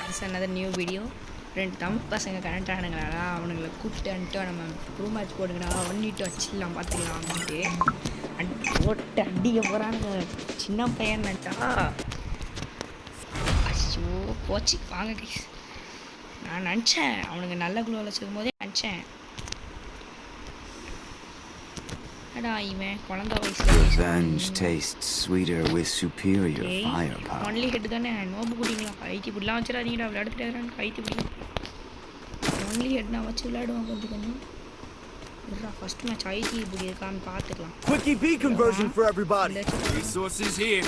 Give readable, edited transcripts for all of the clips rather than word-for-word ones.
This another new video. 2 Tamil பசங்க connect ஆனாங்களா, அவனுங்களை கூப்பிட்டு வந்துட்டு நம்ம ரூம் மேட்ச் போடுங்கடா, ஒன்னிட்டு வச்சிடலாம் பார்த்துக்கலாம் அப்படின்ட்டு போட்டு அடிக்க போகிறானுங்க. சின்ன பையன் நட்டா ஐயோ போச்சு. வாங்க கைஸ், நான் நினச்சேன் அவனுங்க நல்ல குளோவில் வச்சுக்கும் போதே நினச்சேன் இவன் குழந்தை வயசுல Revenge tastes sweeter with superior firepower. Only head தானே, நோம்பு குடிங்களா, ஐத்தி பிடிலாம் வச்சிடாதீங்கடா, விளையாடுத்துட்டு ஐத்தி பிடிக்கும். ஒன்லி ஹெட்னா வச்சு விளையாடுவான் கொஞ்சம் கொஞ்சம். ஃபர்ஸ்ட் மேட்ச் ஐத்தி பிடி இருக்கான்னு பார்த்துக்கலாம். Quickie B conversion for everybody. Resources here.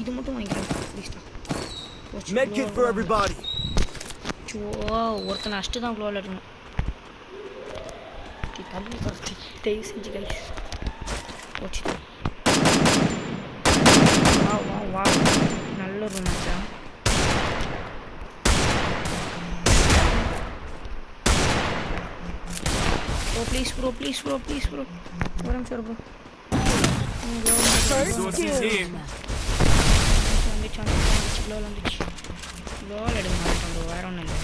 இது மட்டும் வாங்கிக்கலாம் ப்ளீஸ்டா. Medkit for everybody. ஒருத்தனை அஷ்டு தான் குளோவில் இருக்கணும். தம்பி ஃபஸ்ட்டு தயவு செஞ்சு கைஸ் போச்சு. வா வா வா, நல்ல ஒரு மேட்சா. Bro please bro please bro please bro ஒரு நிமிஷம் ப்ரோ. குளோவில் எடுக்க மாட்டேன் ப்ரோ, வேற ஒன்றும் இல்லை.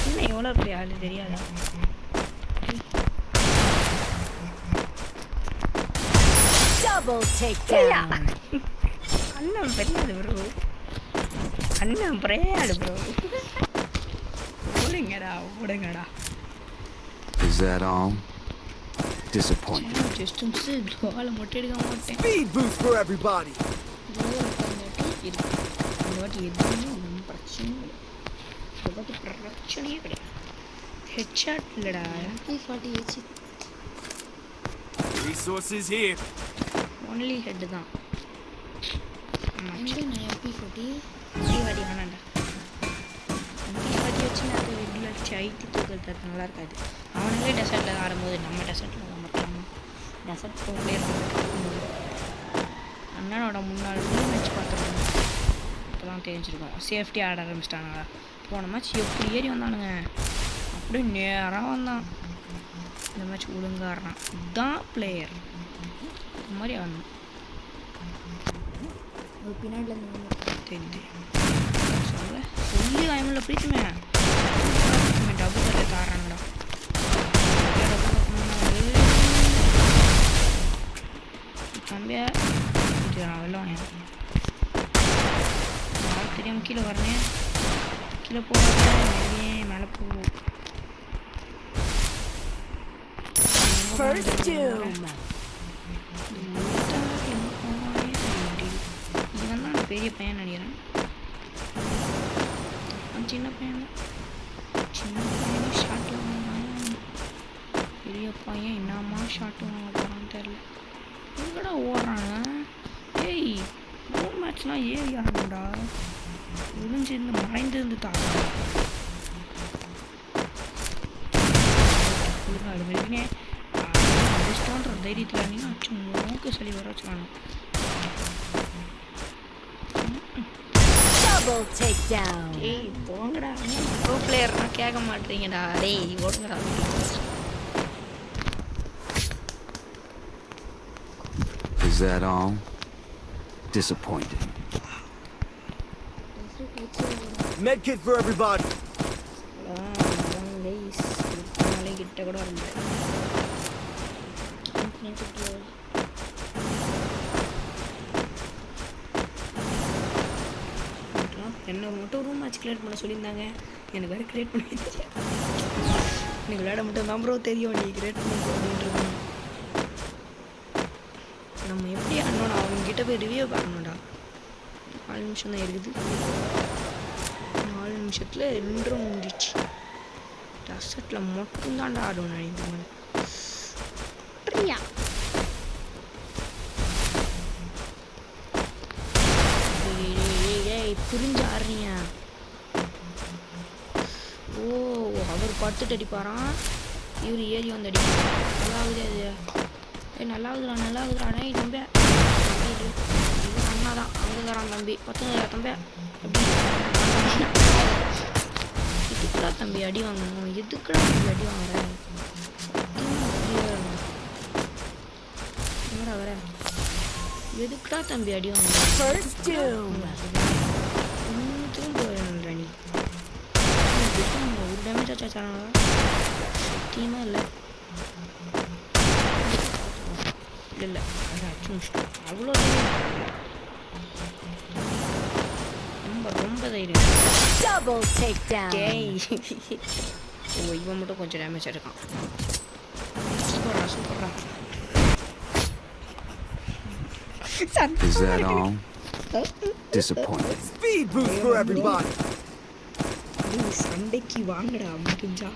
இன்னும் எவ்வளோ பெரிய ஆள் தெரியாதா? Double takedown. அண்ணன் பெரியாது ப்ரோ, அண்ணன் பிரையாடு ப்ரோ. ஓடுங்கடா ஓடுங்கடா. Is that all? Disappointing. Just miss கோலை மொட்டை எடுக்க மாட்டேன். Speed boost for everybody. இந்த வாட்டி எதுவுமே ஒன்றும் பிரச்சனை இல்லை. இந்த வாட்டி பிரச்சனையே கிடையாது. ஹெட்ஷாட் இல்லைடா, MP40 Resources here. Only head தான். MP40 வாடி வேணாண்டா. MP40 வச்சு நான் ஹெட்டில் அடிச்சு ஐட்டி தூக்கிறது நல்லா இருக்காது. அவனுங்களே டெசர்ட்டில் ஆடும்போது நம்ம டெசர்ட்டில் மட்டும் டெசர்ட் போகலே அண்ணனோட முன்னாள் மேட்ச் பார்த்துருக்கோம், இப்போதான் தெரிஞ்சிருக்கோம். சேஃப்டி ஆட ஆரம்பிச்சிட்டானுங்களா. போன மேட்ச் எப்படி ஏறி வந்தானுங்க, அப்படியே நேராக வந்தான். இந்த மேட்ச் ஒழுங்காக ஆடுறான், இதுதான் பிளேயர். இந்த மாதிரி ஆடணும். ஒரு பின்னாடியில் தெரியுது சொல்ல சொல்லி வாய்மூல பிடிக்குமே. டபுள் கட்டில் ஆடுறாங்கடா. தம்பியா வெளில வாங்க, யாரும் தெரியாமல் கீழே வரனேன். கீழே போகிறேன், மேலே போவோம். First doom. இவன் தான் பெரிய பையன் நினைக்கிறேன். சின்ன பையன் சின்ன பையனும் ஷார்ட் வாங்க, பெரிய பையன் என்னம்மா ஷார்ட் வாங்க போகிறான்னு தெரில. எங்கடா ஓடுறாங்க? ஏய் ரூம் மேட்ச்லாம் ஏறி ஆடணும்டா, விழுஞ்சிருந்து மறைந்திருந்து தாங்க. அது வெளியே அதிர்ஷ்டன்ற தைரியத்தில் இருந்தீங்கன்னா அச்சு மூக்கு சளி வர வச்சுக்கணும். Double takedown. ஏய் போங்கடா, ப்ரோ பிளேயர்னா கேட்க மாட்டீங்கடா. டேய் ஓடுங்கடா. Is that all? Disappointing. Medkit for everybody. கிட்ட கூட வர முடியாது. என்ன மட்டும் ரூம் மேட்ச் கிரியேட் பண்ண சொல்லியிருந்தாங்க, எனக்கு வேறு கிரியேட் பண்ண தெரியாது. எனக்கு விளையாட மட்டும் தான் ப்ரோ தெரியும், நீ கிரியேட் பண்ண அப்படின்றது. நம்ம எப்படி ஆடணும், அவங்ககிட்ட போய் ரிவ்யூ காட்டணும்டா. 4 நிமிஷம் தான் இருக்குது, 4 நிமிஷத்தில் 2 முடிச்சு. டசட்டில் மட்டும்தான்டா ஆடுவேன் நினைக்கிறேன். புரிஞ்சு ஆடுறீங்க. ஓ அவர் படுத்துட்டு அடிப்பாரான், இவர் ஏறி வந்து அடிப்பார். நல்லாவுது அது, நல்லாவுதுடா நல்லாவுதுடா. நை தம்பி இது அண்ணா தான், அங்கே தரான் தம்பி. பத்துங்கடா தம்பி, எதுக்குடா தம்பி அடி வாங்கணும், எதுக்குடா தம்பி அடி வாங்குற? என்னடா வர எதுக்குடா தம்பி அடி வாங்க First doom. திரும்ப வரணும்டா நீ ஒரு டேமேஜ் ஆச்சா சத்தியமாக இல்லை இல்லை அதான் அச்சு முடிச்சிட்டோம் அவ்வளோ ரொம்ப ரொம்ப தைரியம் Double takedown. டேய் ஓ இவன் மட்டும் கொஞ்சம் டேமேஜ் இருக்கான் சூப்பர்ரா சூப்பர்ரா Is that all? Disappointing. Speed boost for everybody. சண்டைக்கு வாங்கடா முடிஞ்சா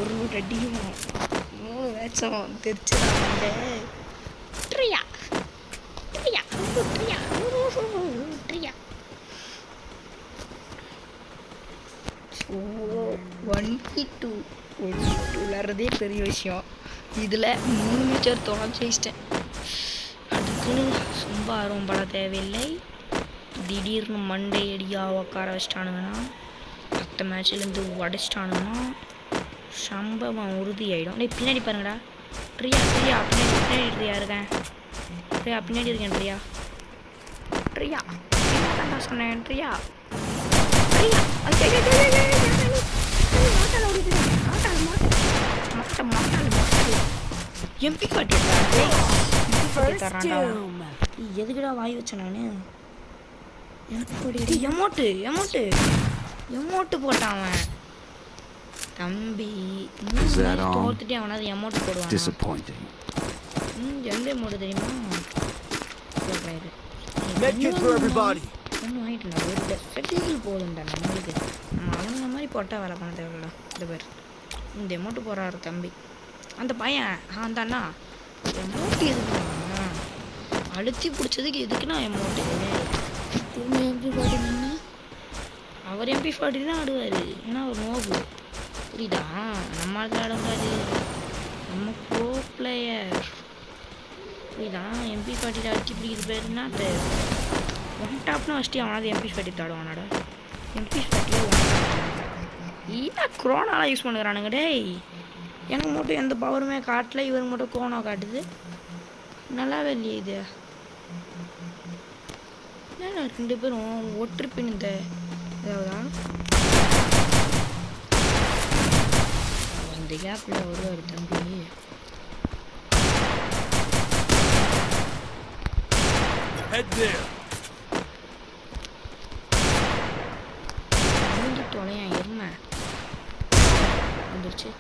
ஒரு நோட் அடியும் 3 வேச்சம் தெரிச்சுடா வந்து ட்ரியா ட்ரியா ட்ரியா ட்ரியா ஓ 1v2 விளாட்றதே பெரிய விஷயம் இதில் 3 மேட்சர் தொடர்ந்து ஜெயிச்சிட்டேன் அதுக்குன்னு ரொம்ப ஆர்வம் பட தேவையில்லை திடீர்னு மண்டை அடியாக உட்கார வச்சிட்டானுங்கன்னா 10 மேட்ச்லேருந்து உடச்சிட்டானுங்கன்னா சம்பவம் உறுதியாயிடும் டேய் பின்னாடி பாருங்கடா ட்ரியா ட்ரியா பின்னாடி ட்ரியா இருக்கேன் ட்ரியா பின்னாடி இருக்கேன் ட்ரியா ட்ரியா என்ன சொன்னேன் Tria Tria MP First doom. எதுக்குடா வாய் வச்சேன் நான் எமோட்டு எமோட்டு எமோட்டு போட்டான் அவன் தம்பி தோத்துட்டு அவனாவது எமோட்டு போடுவான் Disappointing. எந்த எமோட்டு தெரியுமா சொல்றாரு Medkit for everybody. ஒன்றும் வாங்கிட்டு ஒரு டெஸ்டில் போதும்டா நம்மளுக்கு நம்ம அவங்க மாதிரி போட்டால் வேலை பண்ண தேவையில்லடா இந்த பேர் இந்த எமோட்டு போடுறாரு தம்பி அந்த பையன் அந்த அண்ணா எமோட்டு எதுக்குண்ணா அழுத்தி பிடிச்சதுக்கு எதுக்குண்ணா எமோட்டு திரும்ப எம்பி ஃபார்ட்டி நின்று அவர் எம்பி ஃபார்ட்டி தான் ஆடுவார் ஏன்னா அவர் நோபு புரியுதா நம்மளுக்கு ஆடுவாரு நம்ம ப்ரோ பிளேயர் புரியுதா எம்பி ஃபார்ட்டியில் அடிச்சு பிடிக்கிற பேருன்னா ஒன் டாப்னு வச்சுட்டு அவனாவது எம்பி ஃபார்ட்டி தாடுவானாடா எம்பி ஃபார்ட்டியே ஏன் குரோனாலாம் யூஸ் பண்ணுறானுங்க டேய் எனக்கு மட்டும் எந்த பவருமே காட்டல இவருக்கு மட்டும் குரோனா காட்டுது நல்லாவே இல்லையே இது என்ன 2 பேரும் ஒற்றுப்பின் இந்த ஏதாவதா இந்த கேப்பில் வருவார் தம்பி Head there. மூஞ்சி தொலையா எருமை வந்துருச்சு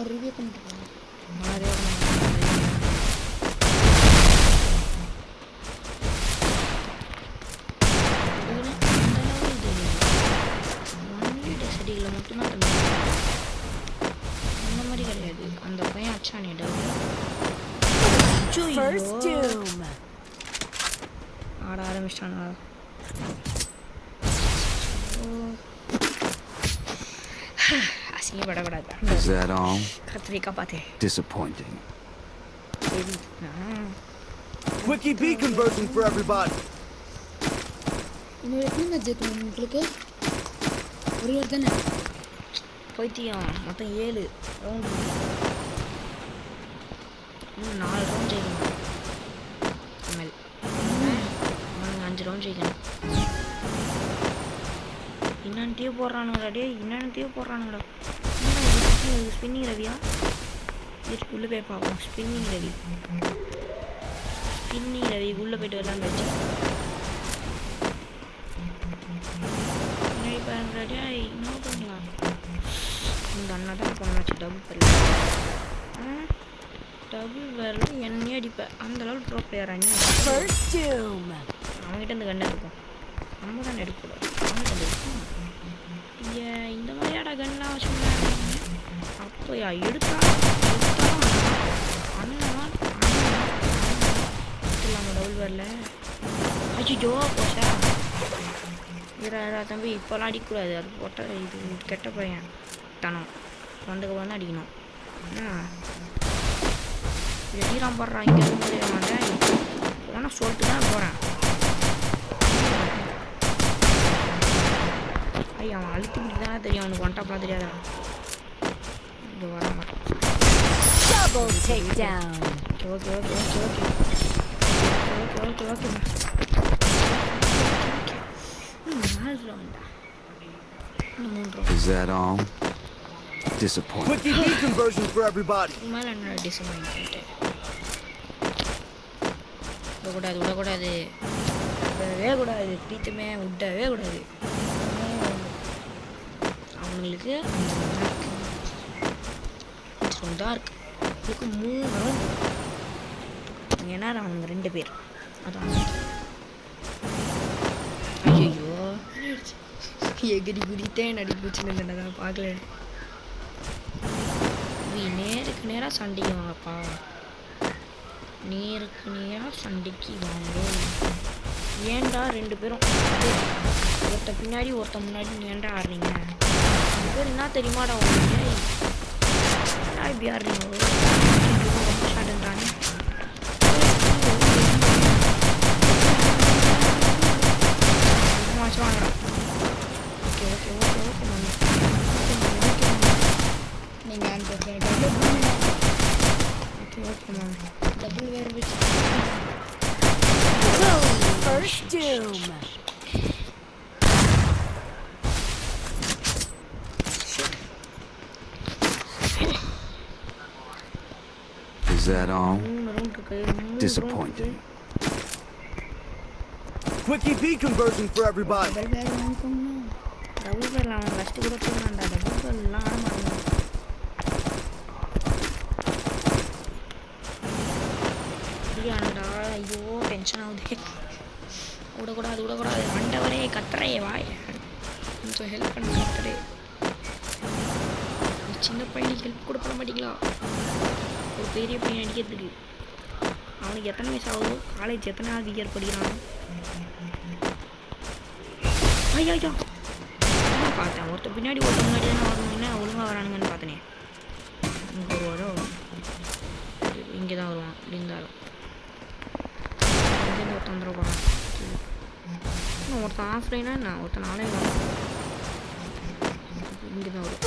ரிவ்யூ பண்ணிட்டு போகணும் செடிகளில் மட்டும்தான் தம்பி அந்த மாதிரி கிடையாது அந்த பையன் அச்சானே First doom. ஆட ஆரம்பிச்சிட்டானா அசிங்கப்படக்கூடாது Is that all? கத்திரிக்கா பார்த்தே Disappointing. சரி Quickie B conversion for everybody. இன்னும் எத்தனை மேட்ச் ஜெயிக்கணும் உங்களுக்கு ஒரு தானே போய்த்தியம் மொத்தம் 7 ரவுண்டு இன்னும் 4 ரவுண்ட் ஜெயிக்கணும் எம்எல் அவனுங்க 5 ரவுண்ட் ஜெயிக்கணும் என்னன்ட்டே போடுறானுங்கடா டே என்னன்ட்டே போடுறானுங்கடா ஸ்பின்னிங் ரவியா உள்ளே போய் பார்ப்போம் ஸ்பின்னிங் ரவி உள்ளே போய்ட்டு வரலாம் வச்சு முன்னாடி பாருங்கடா என்ன பண்ணலாம் இந்த அண்ணா தான் பண்ணாச்சு டபுள் வரல என்னையே அடிப்பேன் அந்த அளவுக்கு ப்ரோ பிளேயர் அண்ணி First doom. அவங்ககிட்ட இந்த கண்ணை இருக்கும் நம்ம தான் எடுக்கக்கூடாது அவங்ககிட்ட இருக்கும் இந்த மாதிரியாடா கன்லாம் வச்சுருந்தாங்க அப்போயா எடுத்தா அண்ணா எடுத்துடலாமா டபுள் வரல அச்சிச்சோ போச்சா இரா தம்பி இப்போலாம் அடிக்கக்கூடாது அது போட்டால் இது கெட்ட பையன் தனம் வந்ததுக்கப்புறம் தான் அடிக்கணும் எடிராம் போடுறான் இங்கே முடிய மாட்டேன் ஆனால் சொல்லிட்டு தான் போகிறேன் ஏய் அவன் அழுத்தி பிடிச்சி தானே தெரியும், அவனுக்கு ஒன் டாப்லாம் தெரியாதா? இங்கே வர மாட்டான். Double takedown. Okay okay okay okay okay okay okay okay 4 ரவுண்டா? 3 round. Is that all? Disappointing. Quickie B conversion for everybody. மேலே என்னோட டிசப்பாயின்மெண்ட்டு. விடக்கூடாது விடக்கூடாது விடவே கூடாது, பீத்துமே விடவே கூடாது. அவங்களுக்கு தான் இருக்கு, இதுக்கு 3 ரவுண்ட். ஏன்னா அவங்க 2 பேர் அதான். ஐயோ எகிரி குதித்தேன் நடி பூச்சின்னு தான் பார்க்கல. நேருக்கு நேராக சண்டைக்கு வாங்கப்பா, நேருக்கு நேராக சண்டைக்கு வாங்க. ஏன்டா 2 பேரும் ஒருத்த பின்னாடி ஒருத்த முன்னாடி ஏன்டா ஆடுறீங்க? 2 பேர் என்ன தெரியுமாடா உங்களுக்கு? இப்படி ஆடுறீங்க ரொம்ப ஷார்ட்ன்றானே. வாங்கடா. Okay okay okay okay ma'am. நீங்கள் அந்த double okay okay ma'am. Double வேறு வச்சு First doom. Is that all? 3 round இருக்கு. Disappointing. Quickie B conversion for everybody. Double பேர் வாங்கிக்கோங்க. டபுள் பேரில் அவன் ஃபஸ்ட்டு கூட தூங்கினான்டா. டபுள் பேர்லாம் ஆட மாட்டாங்க. அப்படியாண்டா? ஐயோ டென்ஷன் ஆகுது. விடக்கூடாது விடக்கூடாது. ஆண்டவரே கத்துறே வாய், கொஞ்சம் ஹெல்ப் பண்ண கத்துறே. சின்ன பையனுக்கு ஹெல்ப் கூட பண்ண மாட்டீங்களா? ஒரு பெரிய பையன் அடிக்கிறதுக்கு. அவனுக்கு எத்தனை வயசு ஆகுது? காலேஜ் எத்தனாவது இயர் படிக்கிறான்? ஐயா ஐயா பார்த்தேன், ஒருத்தர் பின்னாடி ஒருத்தர் முன்னாடி தானே வரணும். என்ன ஒழுங்காக வரானுங்கன்னு பார்த்தனே. இங்கே ஒரு வரும், இங்கே தான் வருவான். இருந்தாலும் இங்கேருந்து ஒருத்தன் வந்துட போகிறான். இன்னும் ஒருத்தன் ஆஃப்லைனா என்ன, ஒருத்தன் நாளே வரும். இங்கே தான் வரும்.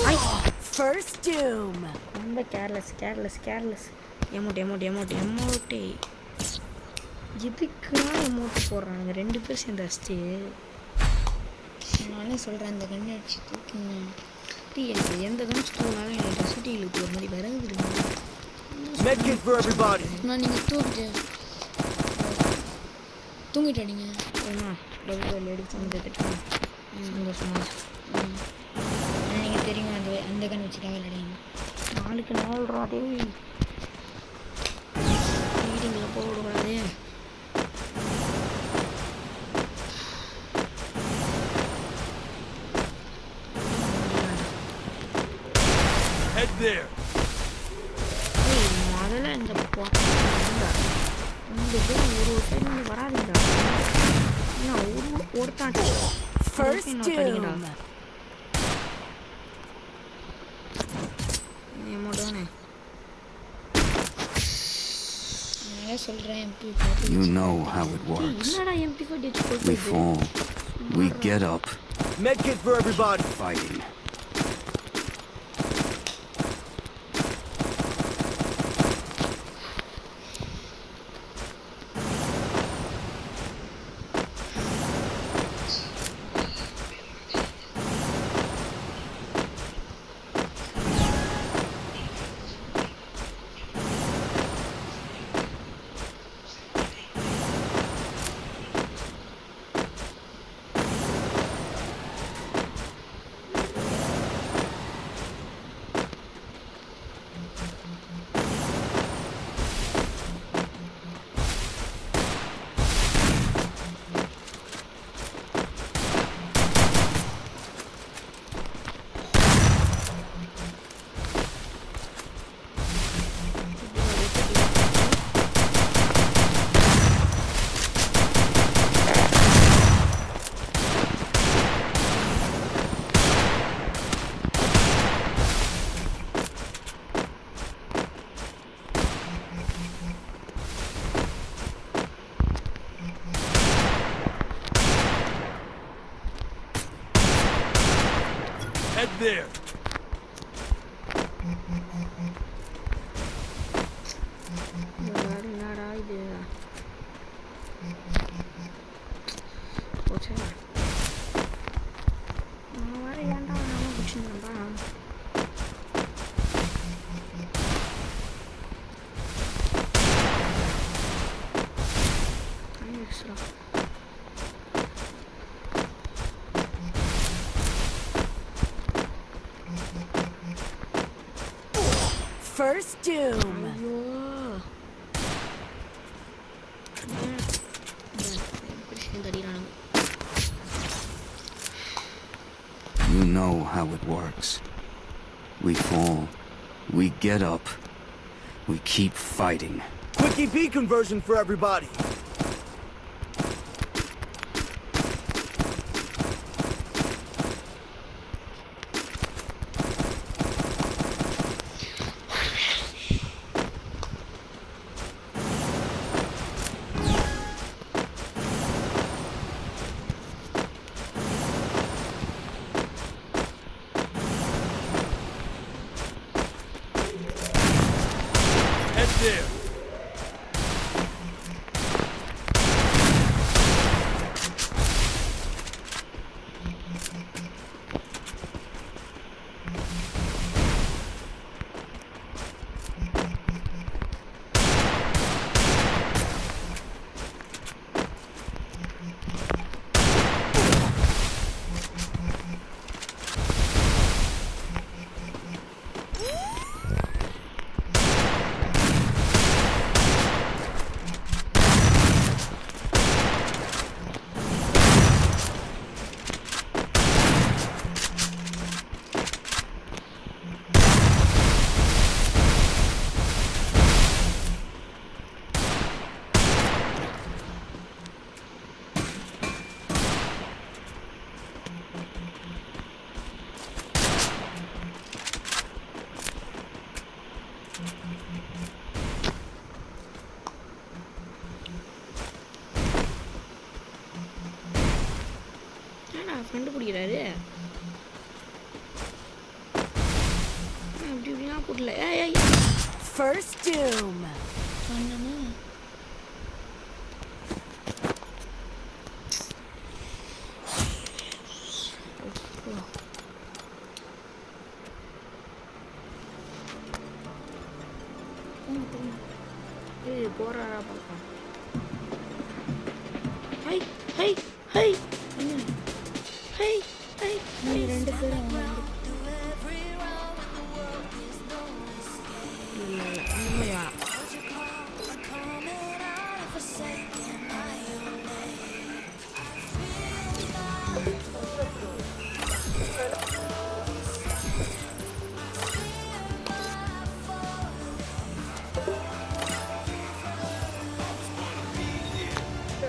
First doom. ரொம்ப careless careless careless. Amount amount amount எமௌண்ட்டே இதுக்குலாம் எமௌண்ட்டு போடுறானுங்க 2 பேர் சேர்ந்து அடிச்சு. நானே சொல்கிறேன் அந்த கண்ணை அடிச்சு தூக்குங்க. எனக்கு எந்த கணிச்சு தூக்கினாலும் எனக்கு சுட்டி இழுத்து ஒரு மாதிரி விறகு இருக்குது. Medkit for everybody. நான் நீங்கள் தூங்கிட்டாடிங்க. சரிம்மா டபுள் எடுத்து வந்துட்டு சந்தோஷமா. நீங்கள் தெரியும் அந்த கண் வச்சு தான் விளையாடுங்க. 4க்கு 4 ரூபா டே. மீட்டிங்கில் போக விடக்கூடாது. Head there. முதல்ல இந்த இந்த பேர் ஒரு சைடு வராதுங்க. இன்னும் ஒருத்தாட்டு First doom. எமௌண்ட் தானே. நான் சொல்கிறேன் எப்படி You know how it works. என்னடா MP4 அடிச்சு We போட்டு fall. We get up. Medkit for everybody. Fighting. First doom. ஐயோ எப்படி சேர்ந்து அடிக்கிறானுங்க. You know how it works. We fall. We get up. We keep fighting. Quickie B conversion for everybody. Head there. ஏன்னா friend பிடிக்கிறாரு அப்படி இப்படிலாம் போடல. ஏய் First doom. சொன்னேன்னு ஏய் போறாரா பார்க்கலாம். High high high high high நீங்க 2 பேரும் இல்லை இல்லை அந்த மாதிரி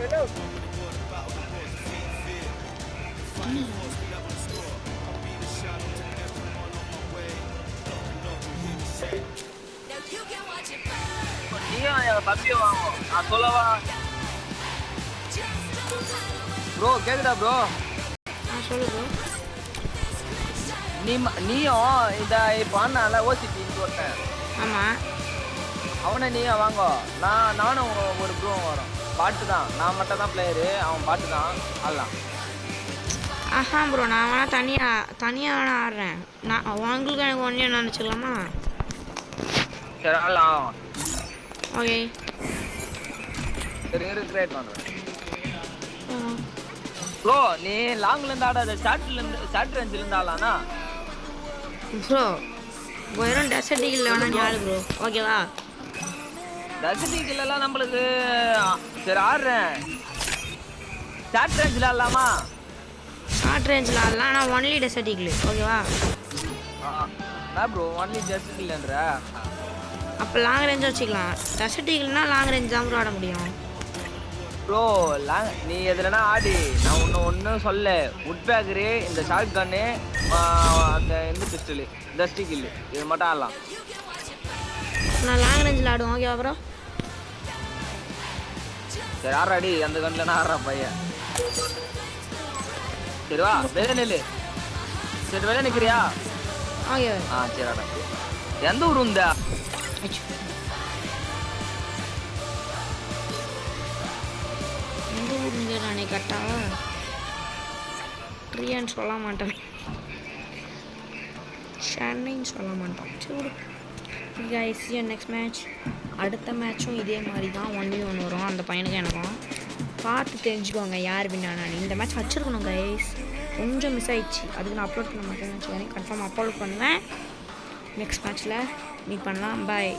வேணாம். நீயும் எங்க தம்பியும் வாங்கும் நான் சொல்லவா ப்ரோ கேக்குதா ப்ரோ சொல்லு ப்ரோ. நீயும் இந்த இப்போ அண்ணால ஓசிட்டின்னு ஒருத்தன் ஆமாம் அவனை நீயும் வாங்கோ நானும் ஒரு ப்ரோ வரும் பாட்டு தான் நான் மட்டும் தான் பிளேயரு அவன் பாட்டு தான் ஆடலாம் ஆஹா ப்ரோ நான் வேணா தனியாக வேணா ஆடுறேன். நான் உங்களுக்கு எனக்கு ஒன்றே நினச்சிக்கலாமா? சரி ஆடலாம் ஓகே சரி கிரியேட் பண்ணுறேன் ப்ரோ நீ லாங்லேருந்து ஆடாத ஷார்ட் ரேஞ்சிலேருந்து ஆடலாம்னா ப்ரோ வெறும் டெசர்ட்டிகில் வேணா நீ ஆடு ப்ரோ ஓகேவா? டெசர்ட்டிக்கெல்லாம் நம்மளுக்கு சரி ஆடுறேன் ஷார்ட் ரேஞ்சில் ஆடலாமா? ஷார்ட் ரேஞ்சில் ஆடலாம் ஆனால் ஒன்லி டெசர்ட்டிகில் ஓகேவா? நான் ப்ரோ ஒன்லி டெசர்ட்டிக்லன்ற அப்போ லாங் ரேஞ்ச் வச்சுக்கலாம். டெசர்ட்டிகிள்னா லாங் ரேஞ்ச் தான் ப்ரோ ஆட முடியும். ப்ரோ நீ எதுலனா ஆடி நான் ஒன்று சொல்ல உட் பேக்கரு இந்த ஷார்ட் கன்னு அந்த இந்த பிஸ்டலு டஸ்டி கில்லு இது மட்டும் ஆடலாம். நான் லாங் ரேஞ்சில் ஆடுவோம் ஓகேவா ப்ரோ? சரி ஆடுறாடி அந்த கண்ணில் நான் ஆடுறான் பையன். சரி வா வெளியே நில்லு. சரி வெளியே நிற்கிறியா? ஓகே சரி ஆடா. எந்த ஊர் உந்தா? எந்த ஊருங்க நானே கரெக்டாக ட்ரீன்னு சொல்ல மாட்டேன், சென்னைன்னு சொல்ல மாட்டோம். சரி கைஸ் நெக்ஸ்ட் மேட்ச். அடுத்த மேட்சும் இதே மாதிரி தான் 1v1 வரும். அந்த பையனுக்கு எனக்கும் பார்த்து தெரிஞ்சுக்கோங்க யார் வின்னானு. இந்த மேட்ச் வச்சுருக்கணும் கைஸ், கொஞ்சம் மிஸ் ஆயிடுச்சு. அதுக்கு நான் அப்லோட் பண்ண மாட்டேன். கன்ஃபார்ம் அப்லோட் பண்ணுவேன். நெக்ஸ்ட் மேட்ச்சில் மீட் பண்ணலாம். பாய்.